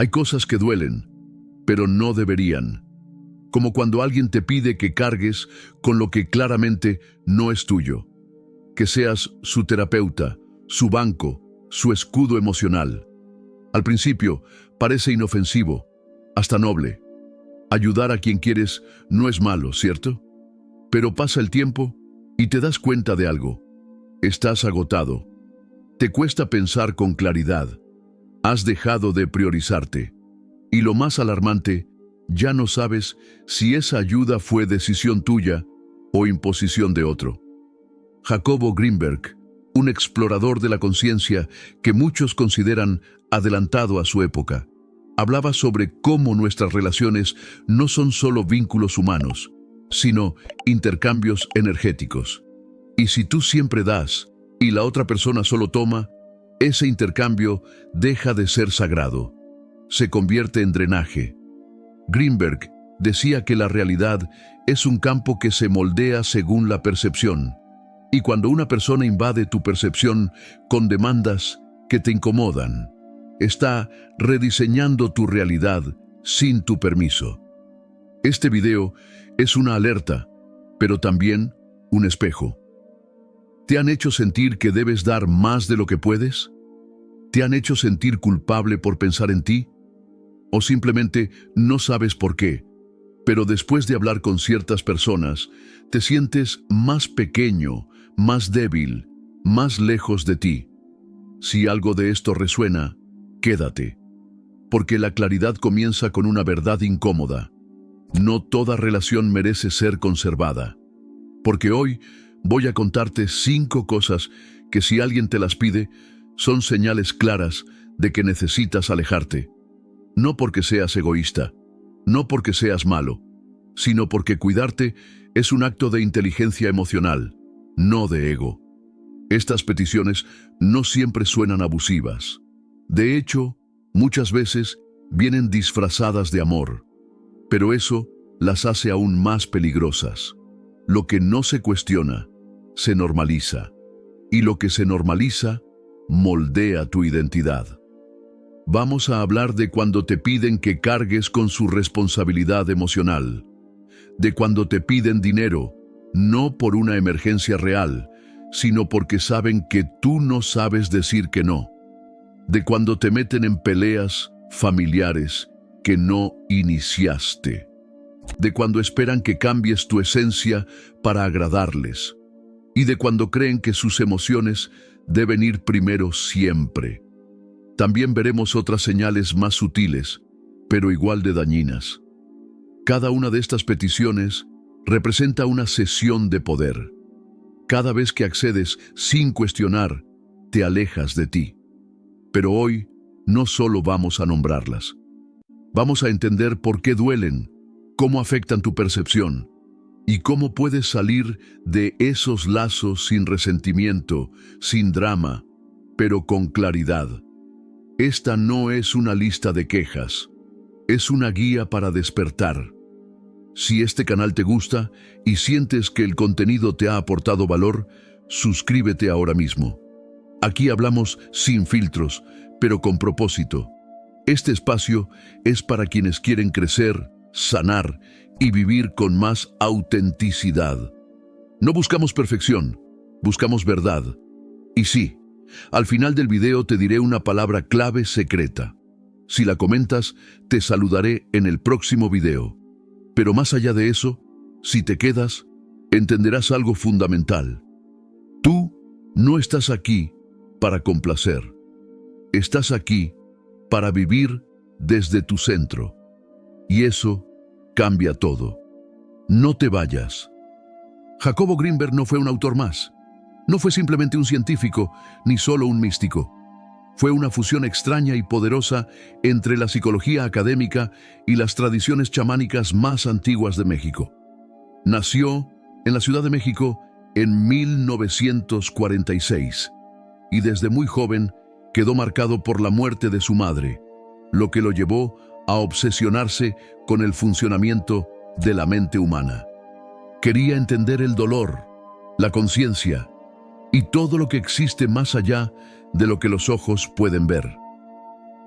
Hay cosas que duelen, pero no deberían. Como cuando alguien te pide que cargues con lo que claramente no es tuyo. Que seas su terapeuta, su banco, su escudo emocional. Al principio parece inofensivo, hasta noble. Ayudar a quien quieres no es malo, ¿cierto? Pero pasa el tiempo y te das cuenta de algo. Estás agotado. Te cuesta pensar con claridad. Has dejado de priorizarte. Y lo más alarmante, ya no sabes si esa ayuda fue decisión tuya o imposición de otro. Jacobo Greenberg, un explorador de la conciencia que muchos consideran adelantado a su época, hablaba sobre cómo nuestras relaciones no son solo vínculos humanos, sino intercambios energéticos. Y si tú siempre das y la otra persona solo toma, ese intercambio deja de ser sagrado. Se convierte en drenaje. Greenberg decía que la realidad es un campo que se moldea según la percepción. Y cuando una persona invade tu percepción con demandas que te incomodan, está rediseñando tu realidad sin tu permiso. Este video es una alerta, pero también un espejo. ¿Te han hecho sentir que debes dar más de lo que puedes? ¿Te han hecho sentir culpable por pensar en ti? ¿O simplemente no sabes por qué? Pero después de hablar con ciertas personas, te sientes más pequeño, más débil, más lejos de ti. Si algo de esto resuena, quédate. Porque la claridad comienza con una verdad incómoda. No toda relación merece ser conservada. Porque hoy voy a contarte 5 cosas que si alguien te las pide, son señales claras de que necesitas alejarte. No porque seas egoísta, no porque seas malo, sino porque cuidarte es un acto de inteligencia emocional, no de ego. Estas peticiones no siempre suenan abusivas. De hecho, muchas veces vienen disfrazadas de amor, pero eso las hace aún más peligrosas. Lo que no se cuestiona, se normaliza, y lo que se normaliza, moldea tu identidad. Vamos a hablar de cuando te piden que cargues con su responsabilidad emocional, de cuando te piden dinero, no por una emergencia real, sino porque saben que tú no sabes decir que no, de cuando te meten en peleas familiares que no iniciaste, de cuando esperan que cambies tu esencia para agradarles, y de cuando creen que sus emociones deben ir primero siempre. También veremos otras señales más sutiles, pero igual de dañinas. Cada una de estas peticiones representa una cesión de poder. Cada vez que accedes sin cuestionar, te alejas de ti. Pero hoy no solo vamos a nombrarlas. Vamos a entender por qué duelen, cómo afectan tu percepción y cómo puedes salir de esos lazos sin resentimiento, sin drama, pero con claridad. Esta no es una lista de quejas, es una guía para despertar. Si este canal te gusta y sientes que el contenido te ha aportado valor, suscríbete ahora mismo. Aquí hablamos sin filtros, pero con propósito. Este espacio es para quienes quieren crecer, sanar y vivir con más autenticidad. No buscamos perfección, buscamos verdad. Y sí, al final del video te diré una palabra clave secreta. Si la comentas, te saludaré en el próximo video. Pero más allá de eso, si te quedas, entenderás algo fundamental. Tú no estás aquí para complacer. Estás aquí para vivir desde tu centro. Y eso cambia todo. No te vayas. Jacobo Greenberg no fue un autor más. No fue simplemente un científico, ni solo un místico. Fue una fusión extraña y poderosa entre la psicología académica y las tradiciones chamánicas más antiguas de México. Nació en la Ciudad de México en 1946 y desde muy joven quedó marcado por la muerte de su madre, lo que lo llevó a obsesionarse con el funcionamiento de la mente humana. Quería entender el dolor, la conciencia y todo lo que existe más allá de lo que los ojos pueden ver.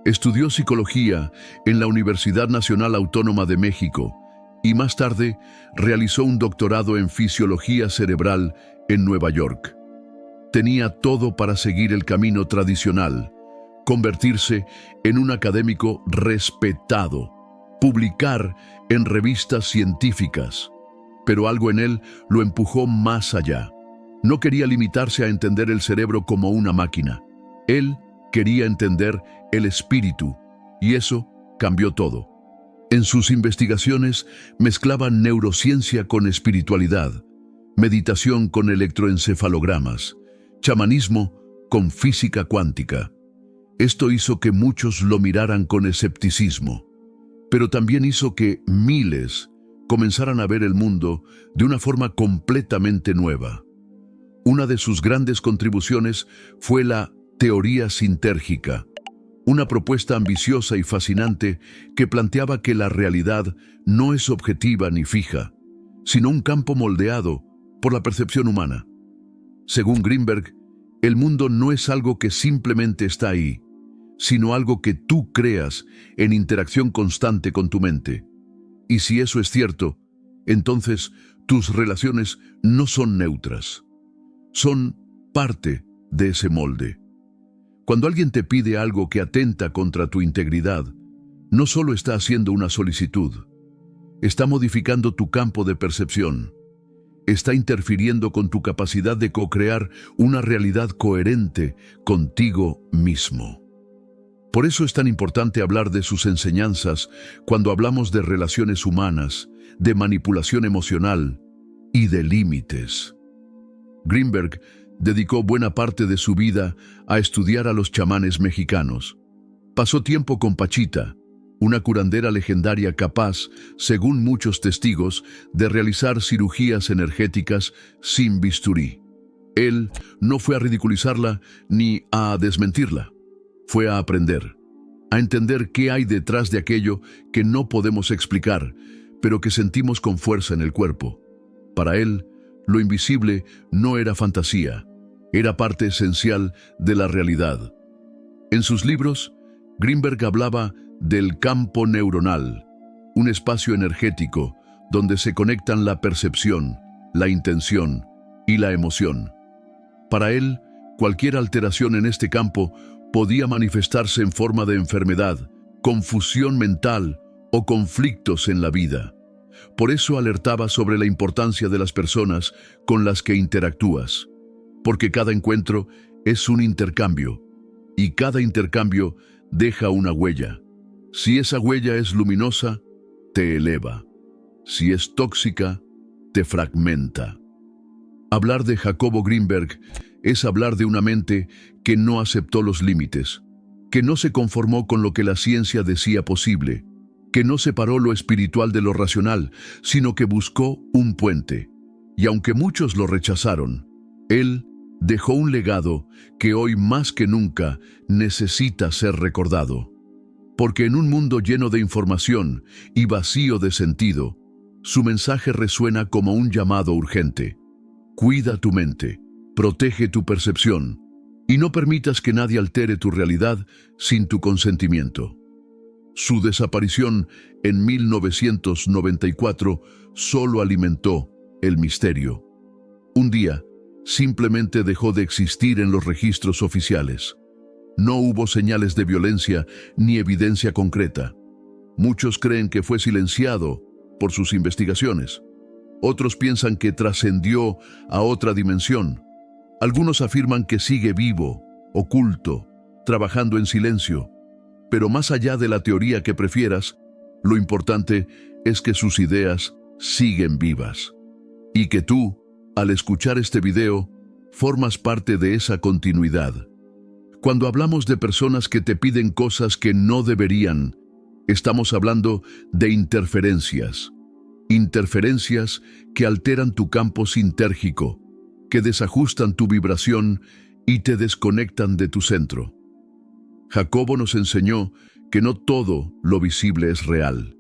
Estudió psicología en la Universidad Nacional Autónoma de México y más tarde realizó un doctorado en fisiología cerebral en Nueva York. Tenía todo para seguir el camino tradicional, convertirse en un académico respetado, publicar en revistas científicas, pero algo en él lo empujó más allá. No quería limitarse a entender el cerebro como una máquina. Él quería entender el espíritu, y eso cambió todo. En sus investigaciones mezclaba neurociencia con espiritualidad, meditación con electroencefalogramas, chamanismo con física cuántica. Esto hizo que muchos lo miraran con escepticismo, pero también hizo que miles comenzaran a ver el mundo de una forma completamente nueva. Una de sus grandes contribuciones fue la teoría sintérgica, una propuesta ambiciosa y fascinante que planteaba que la realidad no es objetiva ni fija, sino un campo moldeado por la percepción humana. Según Greenberg, el mundo no es algo que simplemente está ahí, sino algo que tú creas en interacción constante con tu mente. Y si eso es cierto, entonces tus relaciones no son neutras, son parte de ese molde. Cuando alguien te pide algo que atenta contra tu integridad, no solo está haciendo una solicitud, está modificando tu campo de percepción, está interfiriendo con tu capacidad de co-crear una realidad coherente contigo mismo. Por eso es tan importante hablar de sus enseñanzas cuando hablamos de relaciones humanas, de manipulación emocional y de límites. Greenberg dedicó buena parte de su vida a estudiar a los chamanes mexicanos. Pasó tiempo con Pachita, una curandera legendaria capaz, según muchos testigos, de realizar cirugías energéticas sin bisturí. Él no fue a ridiculizarla ni a desmentirla. Fue a aprender, a entender qué hay detrás de aquello que no podemos explicar, pero que sentimos con fuerza en el cuerpo. Para él, lo invisible no era fantasía, era parte esencial de la realidad. En sus libros, Greenberg hablaba del campo neuronal, un espacio energético donde se conectan la percepción, la intención y la emoción. Para él, cualquier alteración en este campo podía manifestarse en forma de enfermedad, confusión mental o conflictos en la vida. Por eso alertaba sobre la importancia de las personas con las que interactúas, porque cada encuentro es un intercambio, y cada intercambio deja una huella. Si esa huella es luminosa, te eleva. Si es tóxica, te fragmenta. Hablar de Jacobo Greenberg es hablar de una mente que no aceptó los límites, que no se conformó con lo que la ciencia decía posible, que no separó lo espiritual de lo racional, sino que buscó un puente. Y aunque muchos lo rechazaron, él dejó un legado que hoy más que nunca necesita ser recordado. Porque en un mundo lleno de información y vacío de sentido, su mensaje resuena como un llamado urgente. Cuida tu mente, protege tu percepción y no permitas que nadie altere tu realidad sin tu consentimiento. Su desaparición en 1994 solo alimentó el misterio. Un día, simplemente dejó de existir en los registros oficiales. No hubo señales de violencia ni evidencia concreta. Muchos creen que fue silenciado por sus investigaciones. Otros piensan que trascendió a otra dimensión. Algunos afirman que sigue vivo, oculto, trabajando en silencio. Pero más allá de la teoría que prefieras, lo importante es que sus ideas siguen vivas. Y que tú, al escuchar este video, formas parte de esa continuidad. Cuando hablamos de personas que te piden cosas que no deberían, estamos hablando de interferencias. Interferencias que alteran tu campo sintérgico, que desajustan tu vibración y te desconectan de tu centro. Jacobo nos enseñó que no todo lo visible es real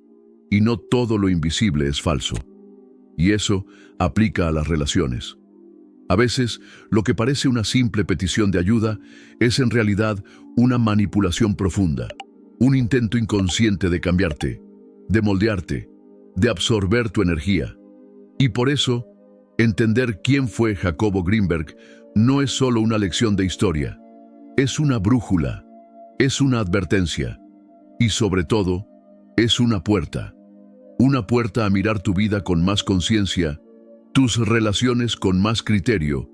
y no todo lo invisible es falso. Y eso aplica a las relaciones. A veces, lo que parece una simple petición de ayuda es en realidad una manipulación profunda. un intento inconsciente de cambiarte, de moldearte, de absorber tu energía. Y por eso, entender quién fue Jacobo Greenberg no es solo una lección de historia, es una brújula, es una advertencia y sobre todo, es una puerta a mirar tu vida con más conciencia, tus relaciones con más criterio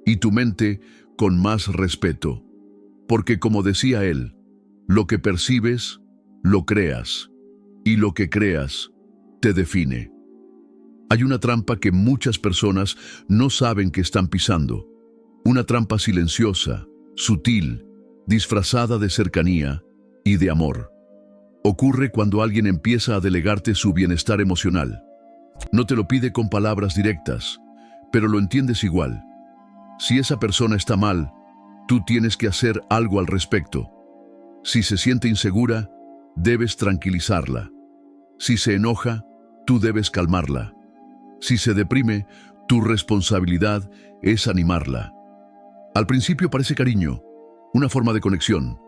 y tu mente con más respeto. Porque como decía él, lo que percibes, lo creas, y lo que creas, te define. Hay una trampa que muchas personas no saben que están pisando. Una trampa silenciosa, sutil, disfrazada de cercanía y de amor. Ocurre cuando alguien empieza a delegarte su bienestar emocional. No te lo pide con palabras directas, pero lo entiendes igual. Si esa persona está mal, tú tienes que hacer algo al respecto. Si se siente insegura, debes tranquilizarla. Si se enoja, tú debes calmarla. Si se deprime, tu responsabilidad es animarla. Al principio parece cariño, una forma de conexión,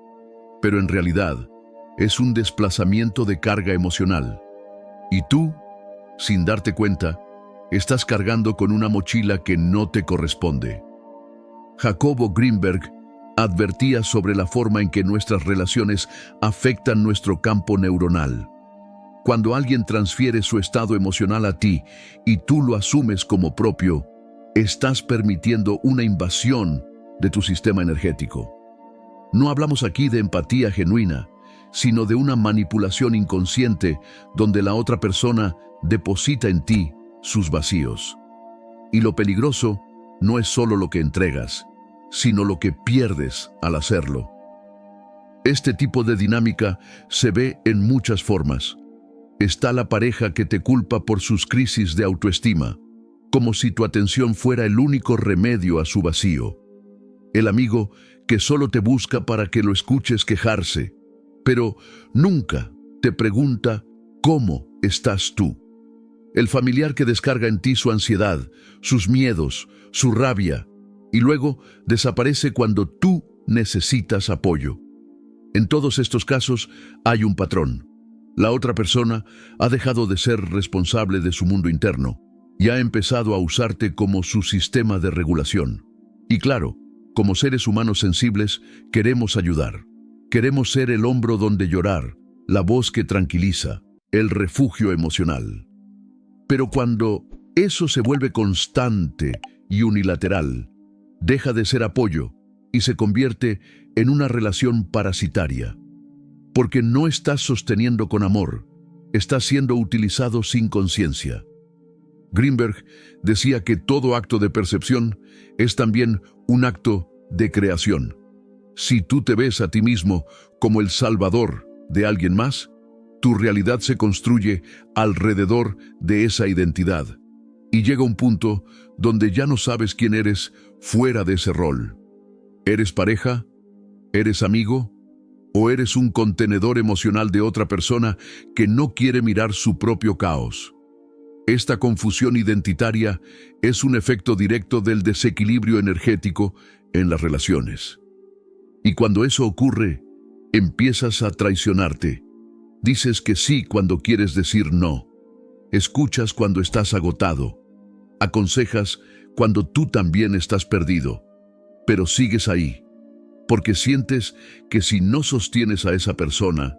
pero en realidad es un desplazamiento de carga emocional. Y tú, sin darte cuenta, estás cargando con una mochila que no te corresponde. Jacobo Greenberg advertía sobre la forma en que nuestras relaciones afectan nuestro campo neuronal. Cuando alguien transfiere su estado emocional a ti y tú lo asumes como propio, estás permitiendo una invasión de tu sistema energético. No hablamos aquí de empatía genuina, sino de una manipulación inconsciente donde la otra persona deposita en ti sus vacíos. Y lo peligroso no es solo lo que entregas, sino lo que pierdes al hacerlo. Este tipo de dinámica se ve en muchas formas. Está la pareja que te culpa por sus crisis de autoestima, como si tu atención fuera el único remedio a su vacío. El amigo que solo te busca para que lo escuches quejarse, pero nunca te pregunta cómo estás tú. El familiar que descarga en ti su ansiedad, sus miedos, su rabia, y luego desaparece cuando tú necesitas apoyo. En todos estos casos hay un patrón. La otra persona ha dejado de ser responsable de su mundo interno y ha empezado a usarte como su sistema de regulación. Y claro, como seres humanos sensibles, queremos ayudar. Queremos ser el hombro donde llorar, la voz que tranquiliza, el refugio emocional. Pero cuando eso se vuelve constante y unilateral, deja de ser apoyo y se convierte en una relación parasitaria. Porque no estás sosteniendo con amor, estás siendo utilizado sin conciencia. Greenberg decía que todo acto de percepción es también un acto de creación. Si tú te ves a ti mismo como el salvador de alguien más, tu realidad se construye alrededor de esa identidad. Y llega un punto donde ya no sabes quién eres fuera de ese rol. ¿Eres pareja? ¿Eres amigo? ¿O eres un contenedor emocional de otra persona que no quiere mirar su propio caos? Esta confusión identitaria es un efecto directo del desequilibrio energético en las relaciones. Y cuando eso ocurre, empiezas a traicionarte. Dices que sí cuando quieres decir no. Escuchas cuando estás agotado. Aconsejas cuando tú también estás perdido. Pero sigues ahí, porque sientes que si no sostienes a esa persona,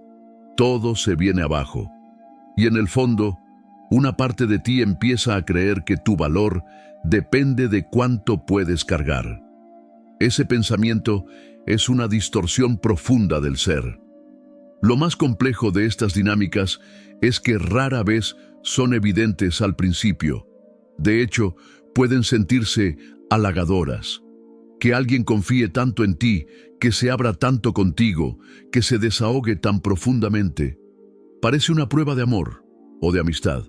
todo se viene abajo. Y en el fondo, una parte de ti empieza a creer que tu valor depende de cuánto puedes cargar. Ese pensamiento es una distorsión profunda del ser. Lo más complejo de estas dinámicas es que rara vez son evidentes al principio. De hecho, pueden sentirse halagadoras. Que alguien confíe tanto en ti, que se abra tanto contigo, que se desahogue tan profundamente, parece una prueba de amor o de amistad.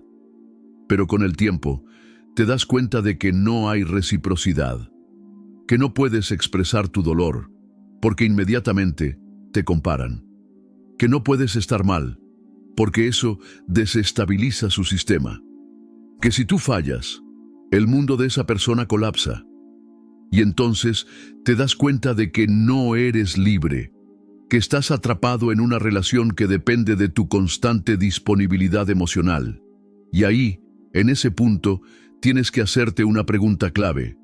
Pero con el tiempo, te das cuenta de que no hay reciprocidad, que no puedes expresar tu dolor, porque inmediatamente te comparan, que no puedes estar mal, porque eso desestabiliza su sistema, que si tú fallas, el mundo de esa persona colapsa. Y entonces te das cuenta de que no eres libre, que estás atrapado en una relación que depende de tu constante disponibilidad emocional. Y ahí, en ese punto, tienes que hacerte una pregunta clave.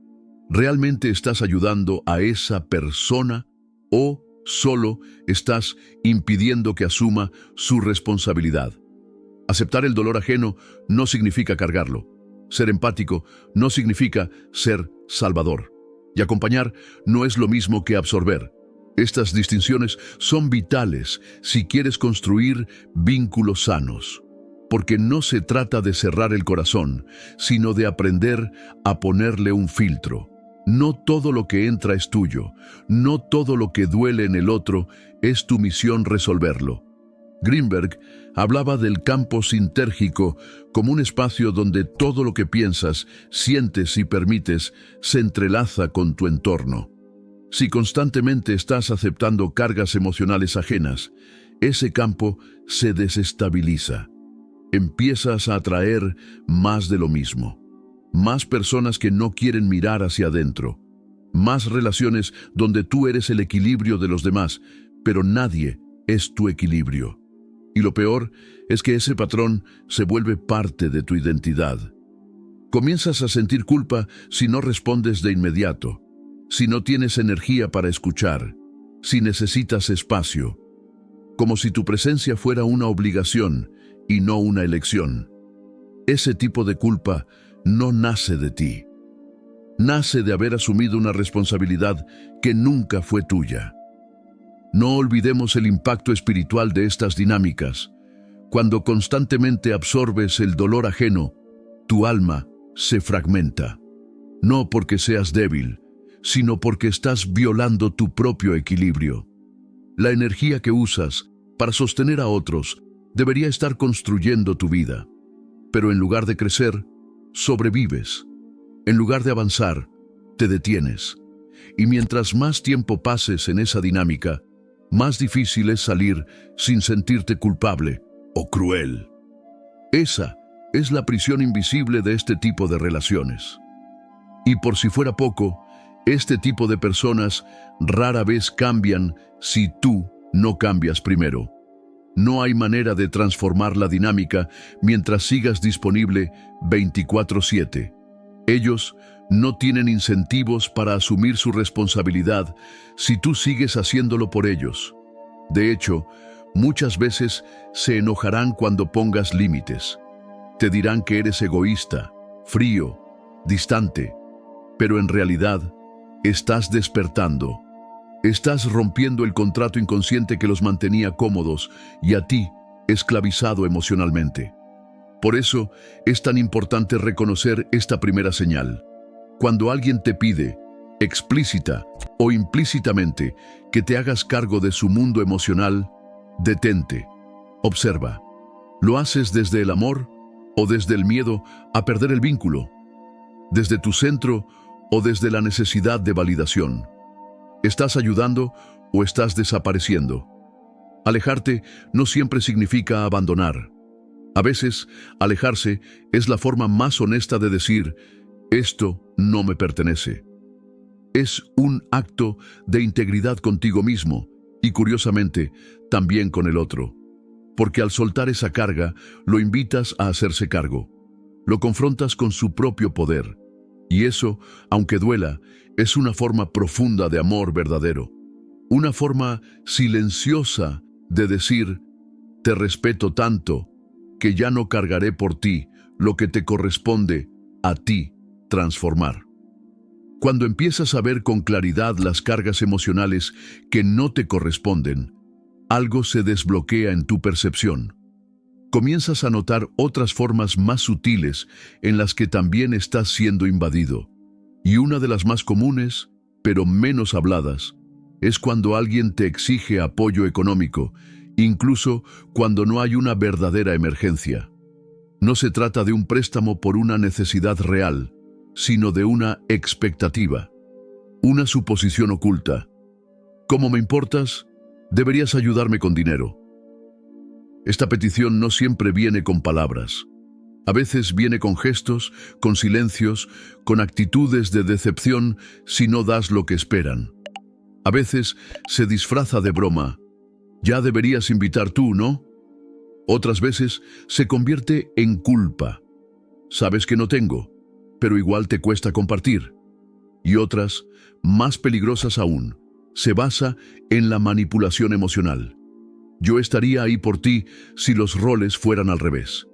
¿Realmente estás ayudando a esa persona o solo estás impidiendo que asuma su responsabilidad? Aceptar el dolor ajeno no significa cargarlo. Ser empático no significa ser salvador. Y acompañar no es lo mismo que absorber. Estas distinciones son vitales si quieres construir vínculos sanos, porque no se trata de cerrar el corazón, sino de aprender a ponerle un filtro. No todo lo que entra es tuyo, no todo lo que duele en el otro es tu misión resolverlo. Greenberg hablaba del campo sintérgico como un espacio donde todo lo que piensas, sientes y permites se entrelaza con tu entorno. Si constantemente estás aceptando cargas emocionales ajenas, ese campo se desestabiliza. Empiezas a atraer más de lo mismo. Más personas que no quieren mirar hacia adentro. Más relaciones donde tú eres el equilibrio de los demás, pero nadie es tu equilibrio. Y lo peor es que ese patrón se vuelve parte de tu identidad. Comienzas a sentir culpa si no respondes de inmediato, si no tienes energía para escuchar, si necesitas espacio, como si tu presencia fuera una obligación y no una elección. Ese tipo de culpa no nace de ti. Nace de haber asumido una responsabilidad que nunca fue tuya. No olvidemos el impacto espiritual de estas dinámicas. Cuando constantemente absorbes el dolor ajeno, tu alma se fragmenta. No porque seas débil, sino porque estás violando tu propio equilibrio. La energía que usas para sostener a otros debería estar construyendo tu vida. Pero en lugar de crecer, sobrevives. En lugar de avanzar, te detienes. Y mientras más tiempo pases en esa dinámica, más difícil es salir sin sentirte culpable o cruel. Esa es la prisión invisible de este tipo de relaciones. Y por si fuera poco, este tipo de personas rara vez cambian si tú no cambias primero. No hay manera de transformar la dinámica mientras sigas disponible 24/7. Ellos no tienen incentivos para asumir su responsabilidad si tú sigues haciéndolo por ellos. De hecho, muchas veces se enojarán cuando pongas límites. Te dirán que eres egoísta, frío, distante, pero en realidad estás despertando. Estás rompiendo el contrato inconsciente que los mantenía cómodos y a ti esclavizado emocionalmente. Por eso es tan importante reconocer esta primera señal. Cuando alguien te pide, explícita o implícitamente, que te hagas cargo de su mundo emocional, detente, observa. ¿Lo haces desde el amor o desde el miedo a perder el vínculo? ¿Desde tu centro o desde la necesidad de validación? ¿Estás ayudando o estás desapareciendo? Alejarte no siempre significa abandonar. A veces, alejarse es la forma más honesta de decir, esto no me pertenece. Es un acto de integridad contigo mismo y, curiosamente, también con el otro. Porque al soltar esa carga, lo invitas a hacerse cargo. Lo confrontas con su propio poder. Y eso, aunque duela, es una forma profunda de amor verdadero. Una forma silenciosa de decir, te respeto tanto que ya no cargaré por ti lo que te corresponde a ti transformar. Cuando empiezas a ver con claridad las cargas emocionales que no te corresponden, algo se desbloquea en tu percepción. Comienzas a notar otras formas más sutiles en las que también estás siendo invadido. Y una de las más comunes, pero menos habladas, es cuando alguien te exige apoyo económico, incluso cuando no hay una verdadera emergencia. No se trata de un préstamo por una necesidad real, sino de una expectativa, una suposición oculta. ¿Cómo me importas? Deberías ayudarme con dinero. Esta petición no siempre viene con palabras. A veces viene con gestos, con silencios, con actitudes de decepción si no das lo que esperan. A veces se disfraza de broma, Ya deberías invitar tú, ¿no? Otras veces se convierte en culpa. Sabes que no tengo, pero igual te cuesta compartir. Y otras, más peligrosas aún, se basa en la manipulación emocional. Yo estaría ahí por ti si los roles fueran al revés.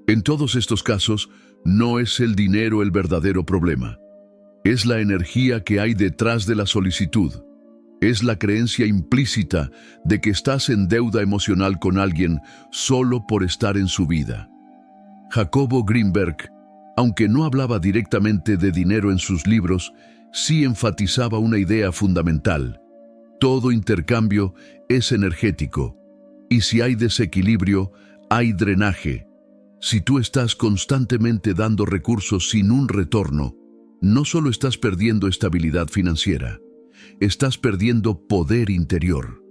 En todos estos casos, no es el dinero el verdadero problema. Es la energía que hay detrás de la solicitud. Es la creencia implícita de que estás en deuda emocional con alguien solo por estar en su vida. Jacobo Greenberg, aunque no hablaba directamente de dinero en sus libros, sí enfatizaba una idea fundamental. Todo intercambio es energético, y si hay desequilibrio, hay drenaje. Si tú estás constantemente dando recursos sin un retorno, no solo estás perdiendo estabilidad financiera, estás perdiendo poder interior,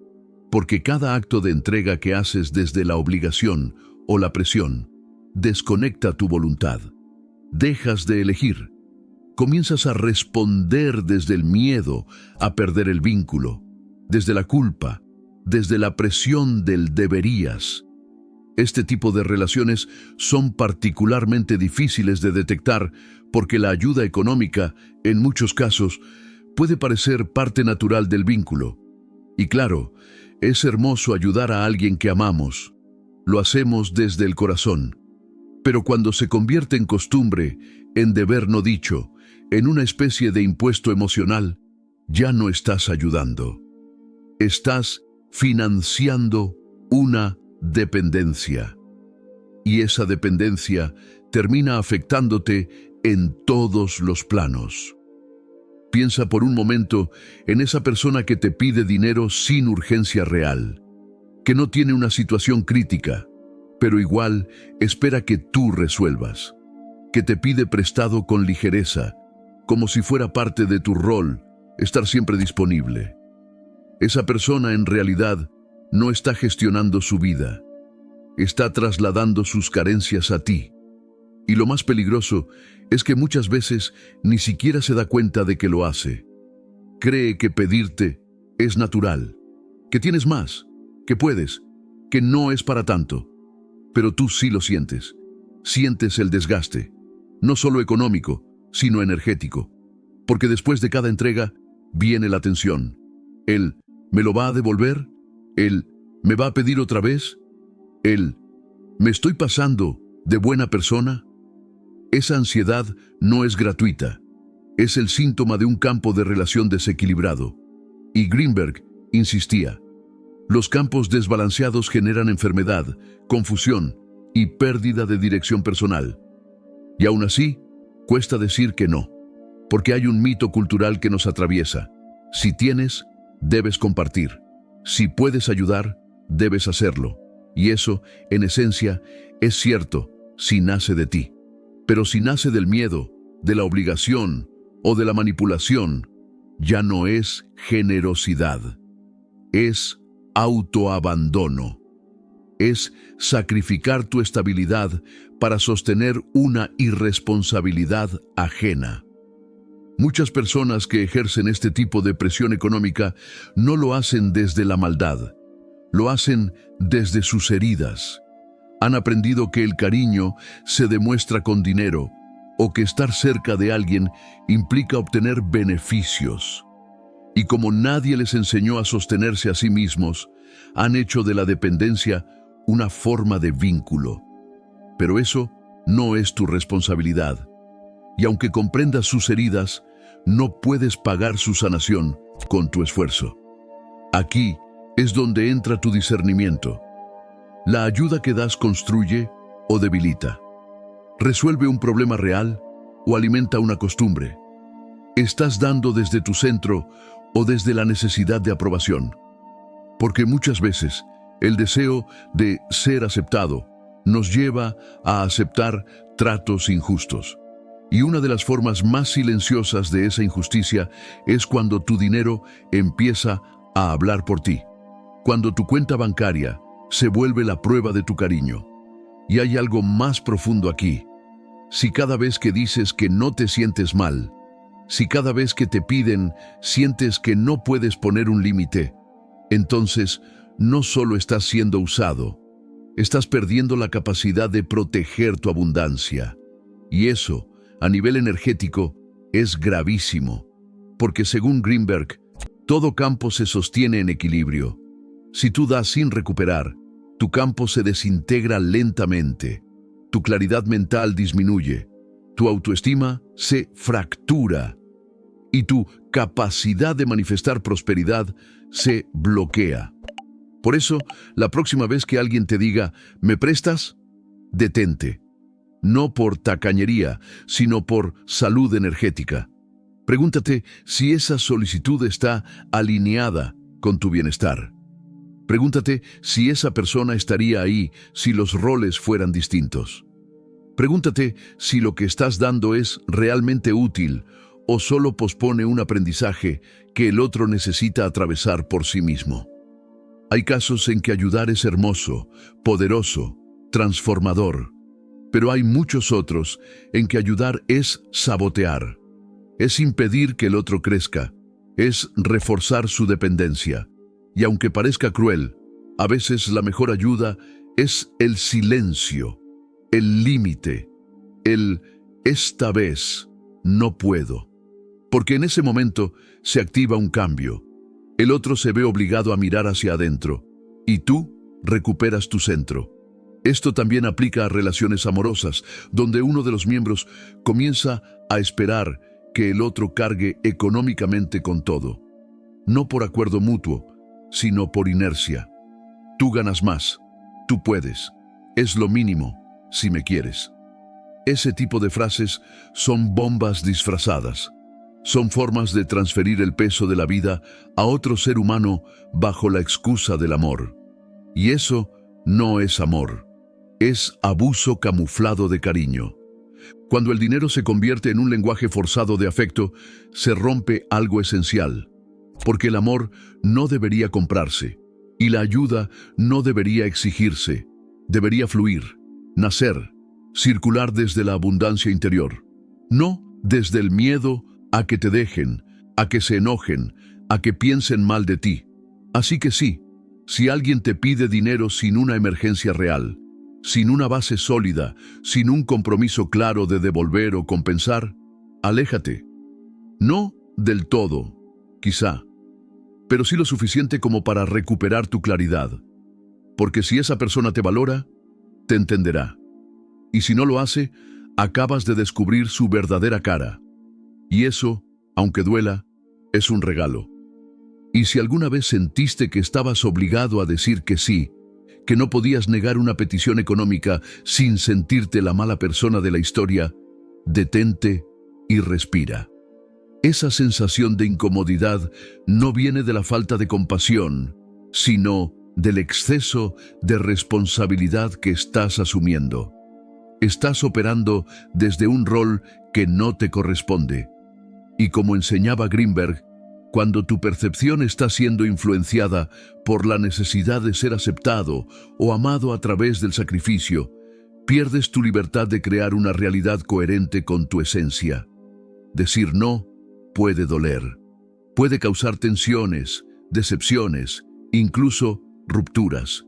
porque cada acto de entrega que haces desde la obligación o la presión desconecta tu voluntad. Dejas de elegir. Comienzas a responder desde el miedo a perder el vínculo, desde la culpa, desde la presión del deberías. Este tipo de relaciones son particularmente difíciles de detectar porque la ayuda económica, en muchos casos, puede parecer parte natural del vínculo. Y claro, es hermoso ayudar a alguien que amamos. Lo hacemos desde el corazón. Pero cuando se convierte en costumbre, en deber no dicho, en una especie de impuesto emocional, ya no estás ayudando. Estás financiando una dependencia. Y esa dependencia termina afectándote en todos los planos. Piensa por un momento en esa persona que te pide dinero sin urgencia real, que no tiene una situación crítica, pero igual espera que tú resuelvas, que te pide prestado con ligereza, como si fuera parte de tu rol, estar siempre disponible. Esa persona en realidad no está gestionando su vida, está trasladando sus carencias a ti. Y lo más peligroso es que muchas veces ni siquiera se da cuenta de que lo hace. Cree que pedirte es natural, que tienes más, que puedes, que no es para tanto. Pero tú sí lo sientes. Sientes el desgaste, no solo económico, sino energético. Porque después de cada entrega viene la tensión. ¿Él me lo va a devolver? ¿Él me va a pedir otra vez? ¿Él me estoy pasando de buena persona? Esa ansiedad no es gratuita. Es el síntoma de un campo de relación desequilibrado. Y Greenberg insistía: los campos desbalanceados generan enfermedad, confusión y pérdida de dirección personal. Y aún así, cuesta decir que no, porque hay un mito cultural que nos atraviesa. Si tienes, debes compartir. Si puedes ayudar, debes hacerlo. Y eso, en esencia, es cierto si nace de ti. Pero si nace del miedo, de la obligación o de la manipulación, ya no es generosidad. Es autoabandono. Es sacrificar tu estabilidad para sostener una irresponsabilidad ajena. Muchas personas que ejercen este tipo de presión económica no lo hacen desde la maldad, lo hacen desde sus heridas. Han aprendido que el cariño se demuestra con dinero o que estar cerca de alguien implica obtener beneficios. Y como nadie les enseñó a sostenerse a sí mismos, han hecho de la dependencia una forma de vínculo. Pero eso no es tu responsabilidad. Y aunque comprendas sus heridas, no puedes pagar su sanación con tu esfuerzo. Aquí es donde entra tu discernimiento. La ayuda que das construye o debilita. Resuelve un problema real o alimenta una costumbre. Estás dando desde tu centro o desde la necesidad de aprobación. Porque muchas veces el deseo de ser aceptado nos lleva a aceptar tratos injustos. Y una de las formas más silenciosas de esa injusticia es cuando tu dinero empieza a hablar por ti. Cuando tu cuenta bancaria se vuelve la prueba de tu cariño. Y hay algo más profundo aquí. Si cada vez que dices que no te sientes mal, si cada vez que te piden sientes que no puedes poner un límite, entonces no solo estás siendo usado, estás perdiendo la capacidad de proteger tu abundancia. Y eso, a nivel energético, es gravísimo, porque según Greenberg, todo campo se sostiene en equilibrio. Si tú das sin recuperar, tu campo se desintegra lentamente, tu claridad mental disminuye, tu autoestima se fractura y tu capacidad de manifestar prosperidad se bloquea. Por eso, la próxima vez que alguien te diga, ¿me prestas?, detente. No por tacañería, sino por salud energética. Pregúntate si esa solicitud está alineada con tu bienestar. Pregúntate si esa persona estaría ahí si los roles fueran distintos. Pregúntate si lo que estás dando es realmente útil o solo pospone un aprendizaje que el otro necesita atravesar por sí mismo. Hay casos en que ayudar es hermoso, poderoso, transformador, pero hay muchos otros en que ayudar es sabotear, es impedir que el otro crezca, es reforzar su dependencia. Y aunque parezca cruel, a veces la mejor ayuda es el silencio, el límite, esta vez no puedo. Porque en ese momento se activa un cambio. El otro se ve obligado a mirar hacia adentro y tú recuperas tu centro. Esto también aplica a relaciones amorosas, donde uno de los miembros comienza a esperar que el otro cargue económicamente con todo. No por acuerdo mutuo, sino por inercia. Tú ganas más, tú puedes, es lo mínimo, si me quieres. Ese tipo de frases son bombas disfrazadas. Son formas de transferir el peso de la vida a otro ser humano bajo la excusa del amor. Y eso no es amor, es abuso camuflado de cariño. Cuando el dinero se convierte en un lenguaje forzado de afecto, se rompe algo esencial. Porque el amor no debería comprarse y la ayuda no debería exigirse, debería fluir, nacer, circular desde la abundancia interior, no desde el miedo a que te dejen, a que se enojen, a que piensen mal de ti. Así que sí, si alguien te pide dinero sin una emergencia real, sin una base sólida, sin un compromiso claro de devolver o compensar, aléjate. No del todo, quizá, pero sí lo suficiente como para recuperar tu claridad. Porque si esa persona te valora, te entenderá. Y si no lo hace, acabas de descubrir su verdadera cara. Y eso, aunque duela, es un regalo. Y si alguna vez sentiste que estabas obligado a decir que sí, que no podías negar una petición económica sin sentirte la mala persona de la historia, detente y respira. Esa sensación de incomodidad no viene de la falta de compasión, sino del exceso de responsabilidad que estás asumiendo. Estás operando desde un rol que no te corresponde. Y como enseñaba Greenberg, cuando tu percepción está siendo influenciada por la necesidad de ser aceptado o amado a través del sacrificio, pierdes tu libertad de crear una realidad coherente con tu esencia. Decir no puede doler, puede causar tensiones, decepciones, incluso rupturas.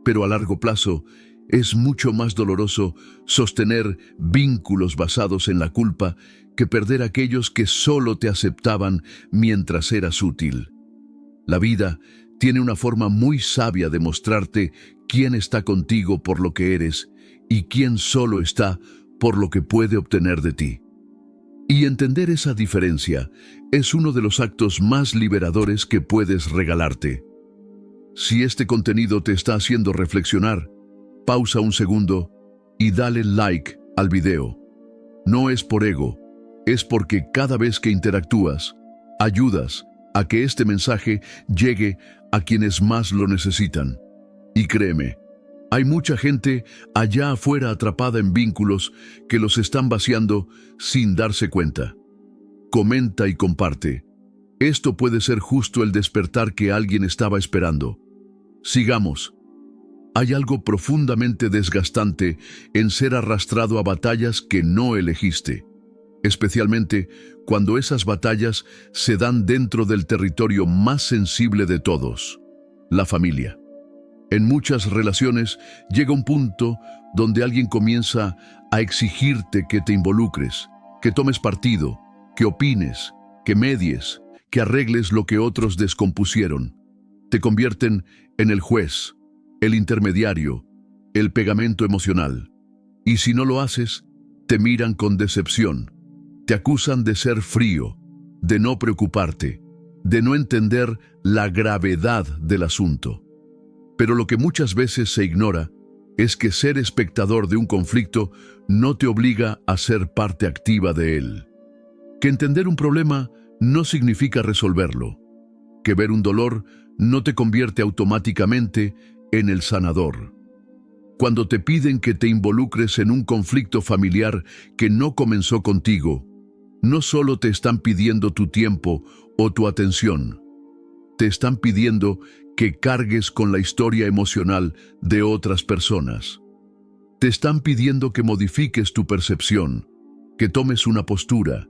Pero a largo plazo, es mucho más doloroso sostener vínculos basados en la culpa que perder aquellos que solo te aceptaban mientras eras útil. La vida tiene una forma muy sabia de mostrarte quién está contigo por lo que eres y quién solo está por lo que puede obtener de ti. Y entender esa diferencia es uno de los actos más liberadores que puedes regalarte. Si este contenido te está haciendo reflexionar, pausa un segundo y dale like al video. No es por ego, es porque cada vez que interactúas, ayudas a que este mensaje llegue a quienes más lo necesitan. Y créeme, hay mucha gente allá afuera atrapada en vínculos que los están vaciando sin darse cuenta. Comenta y comparte. Esto puede ser justo el despertar que alguien estaba esperando. Sigamos. Hay algo profundamente desgastante en ser arrastrado a batallas que no elegiste, especialmente cuando esas batallas se dan dentro del territorio más sensible de todos, la familia. En muchas relaciones llega un punto donde alguien comienza a exigirte que te involucres, que tomes partido, que opines, que medies, que arregles lo que otros descompusieron. Te convierten en el juez, el intermediario, el pegamento emocional. Y si no lo haces, te miran con decepción. Te acusan de ser frío, de no preocuparte, de no entender la gravedad del asunto. Pero lo que muchas veces se ignora es que ser espectador de un conflicto no te obliga a ser parte activa de él. Que entender un problema no significa resolverlo. Que ver un dolor no te convierte automáticamente en el sanador. Cuando te piden que te involucres en un conflicto familiar que no comenzó contigo, no solo te están pidiendo tu tiempo o tu atención, te están pidiendo que cargues con la historia emocional de otras personas. Te están pidiendo que modifiques tu percepción, que tomes una postura,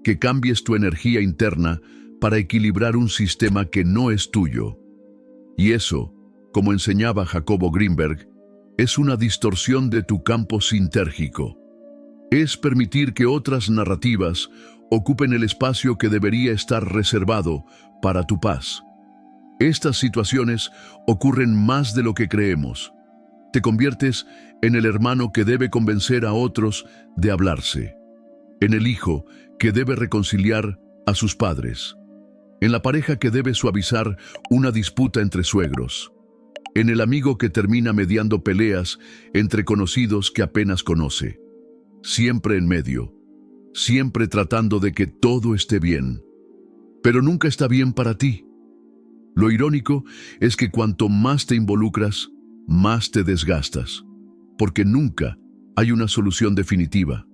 que cambies tu energía interna para equilibrar un sistema que no es tuyo. Y eso, como enseñaba Jacobo Greenberg, es una distorsión de tu campo sintérgico. Es permitir que otras narrativas ocupen el espacio que debería estar reservado para tu paz. Estas situaciones ocurren más de lo que creemos. Te conviertes en el hermano que debe convencer a otros de hablarse, en el hijo que debe reconciliar a sus padres, en la pareja que debe suavizar una disputa entre suegros, en el amigo que termina mediando peleas entre conocidos que apenas conoce, siempre en medio, siempre tratando de que todo esté bien, pero nunca está bien para ti. Lo irónico es que cuanto más te involucras, más te desgastas, porque nunca hay una solución definitiva.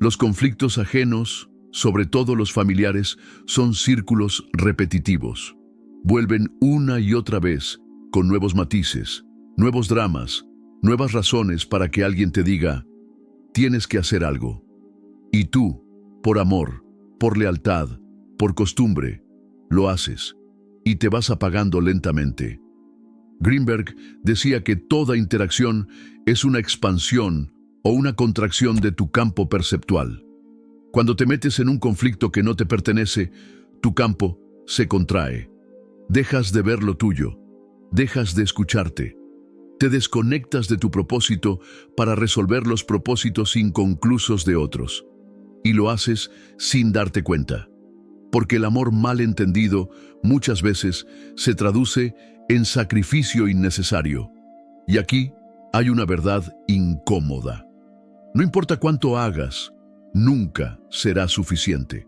Los conflictos ajenos, sobre todo los familiares, son círculos repetitivos. Vuelven una y otra vez con nuevos matices, nuevos dramas, nuevas razones para que alguien te diga, tienes que hacer algo. Y tú, por amor, por lealtad, por costumbre, lo haces. Y te vas apagando lentamente. Greenberg decía que toda interacción es una expansión o una contracción de tu campo perceptual. Cuando te metes en un conflicto que no te pertenece, tu campo se contrae. Dejas de ver lo tuyo, dejas de escucharte. Te desconectas de tu propósito para resolver los propósitos inconclusos de otros. Y lo haces sin darte cuenta. Porque el amor mal entendido muchas veces se traduce en sacrificio innecesario. Y aquí hay una verdad incómoda. No importa cuánto hagas, nunca será suficiente.